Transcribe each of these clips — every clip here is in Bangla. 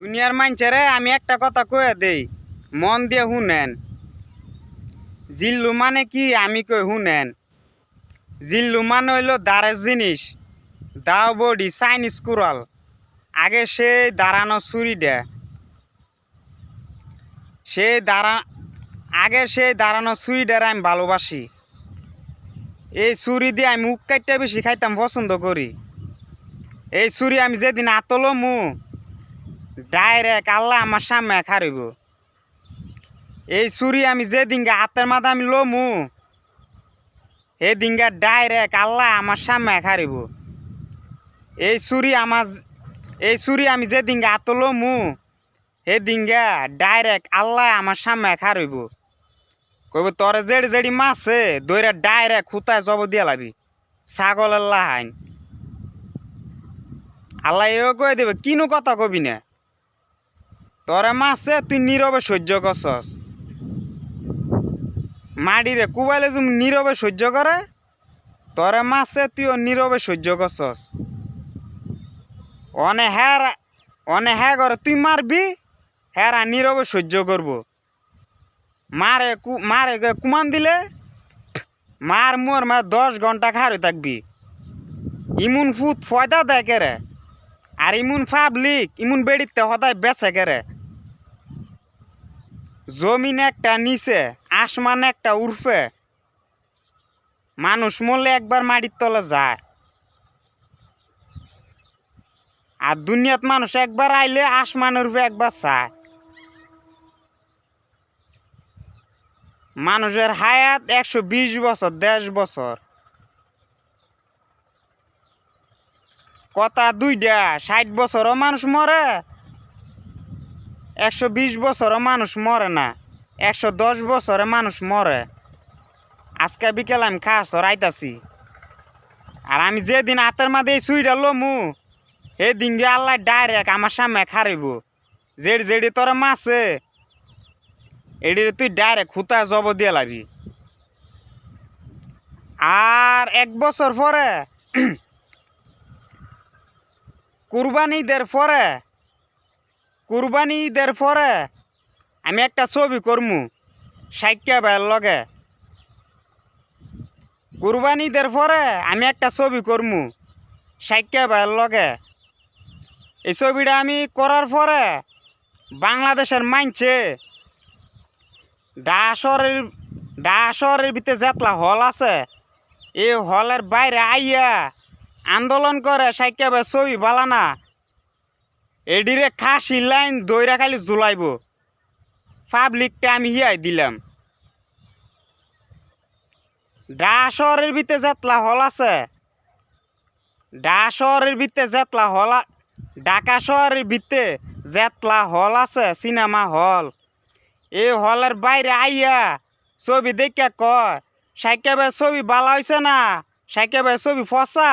দুনিয়ার মাইনছেরে আমি একটা কথা কয়ে দেই, মন দিয়ে শুনেন। জিল্লু মানে কি আমি কই শুনেন। জিল্লু মানে হইল দাঁড়ের জিনিস, দাও বডি চাইনিজ কুরাল। আগে সেই দাঁড়ানো ছুরি দেয়, সেই দাঁড়ানো ছুরিটার আমি ভালোবাসি। এই ছুরি দিয়ে আমি মুখ কাটতে বেশি খাইতাম পছন্দ করি। এই ছুরি আমি যেদিন আতলো ডাইরেক্ট আল্লাহ আমার সামনে খারিব। এই ছুরি আমি যেদিনকে হাতের মাথা আমি লমু সেদিনকে ডাইরেক্ট আল্লাহ আমার সামনে খারিব। এই ছুরি আমি যেদিনকে হাতে লমু সেদিনকে ডাইরেক্ট আল্লাহ আমার সামনে খারিব। কইব তোরে জেড়ি জেড়ি মাছে দইরা ডাইরেক্ট খুতায় জব দিয়া লাবি ছাগলের লাহাইন। আল্লাহ এও কয়ে দেবে কিনু কথা কবি না, তোরে মাছে তুই নীরবে সহ্য করছস। মাড়িরে কুবাইলে তুমি নীরবে সহ্য করে, তোরে মাছে তুইও নীরবে সহ্য করছস। অনে হ্যাঁ করে তুই মারবি, হ্যাঁ নীরবে সহ্য করব। মারে কুমান দিলে মার মোর 10 ঘন্টা খারে থাকবি। ইমুন ফুট ফয়দা দেয় কেরে, আর ইমুন পাবলিক ইমুন বেড়িতে সদায় বেচে কেরে। জমিন একটা নিচে, আসমান একটা উর্ফে, মানুষ মরলে একবার মাটির তলে যায়। আর দুনিয়াত মানুষ একবার আইলে আসমানের উপরে একবার চায়। মানুষের হায়াত 120 বছর 10 বছর, কথা দুইটা। 60 বছরও মানুষ মরে, 120 বছরও মানুষ মরে না, 110 বছরে মানুষ মরে। আজকে বিকেল আমি খাস রাইতাছি, আর আমি যেদিন হাতের মাঝে এই সুইটা লমু সেদিন গিয়ে আল্লাহ ডাইরেক্ট আমার সামনে খারিব। যেড়ি তোরা মাছে এডিরে তুই ডাইরেক্ট খুতায় জব দিয়ে লাবি। আর 1 বছর পরে কুরবানি ঈদের পরে আমি একটা ছবি করমু সাইক্যা ভাইয়ের লগে। কুরবানি ঈদের পরে আমি একটা ছবি করমু সাইক্যা ভাইয়ের লগে। এই ছবিটা আমি করার পরে বাংলাদেশের মাইনছে ডাশরের ভিতরে যেতলা হল আছে, এই হলের বাইরে আইয়া আন্দোলন করে সাইক্যা ভাই ছবি বালানা এডিরে খাসি লাইন দইরা খালি জুলাইব। পাবলিকটা আমি হিয়াই দিলাম। ঢাকা শহরের ভিতরে যেতলা হল আছে, ঢাকা শহরের যেতলা হল আছে সিনেমা হল, এই হলের বাইরে আইয়া ছবি দেখে কয় সাইক্যা ভাই ছবি বালা হয়েছে না, সাইক্যা ভাই ছবি ফসা।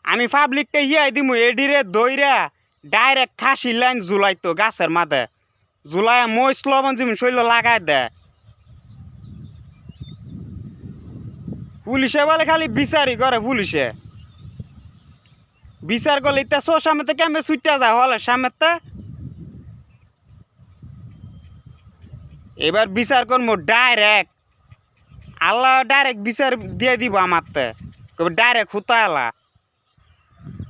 আমি পাবলিকটা হিয়াই দিমু এডিরে দইরা ডাইরেক্ট খাসি লাইন জুলাইতো গাছের মাঝে জুলাই মই স্লোভন যেমন শৈল লাগাই দেয়। পুলিশে বলে খালি বিচারই করে, পুলিশে বিচার করলে ইত্যা শোর সামনে কেমন ছুটতে যায় হলের সামনে। এবার বিচার করবো ডাইরেক্ট, আল্লাহ ডাইরেক্ট বিচার দিয়ে দিব আমার ডাইরেক্ট হুতা এলা।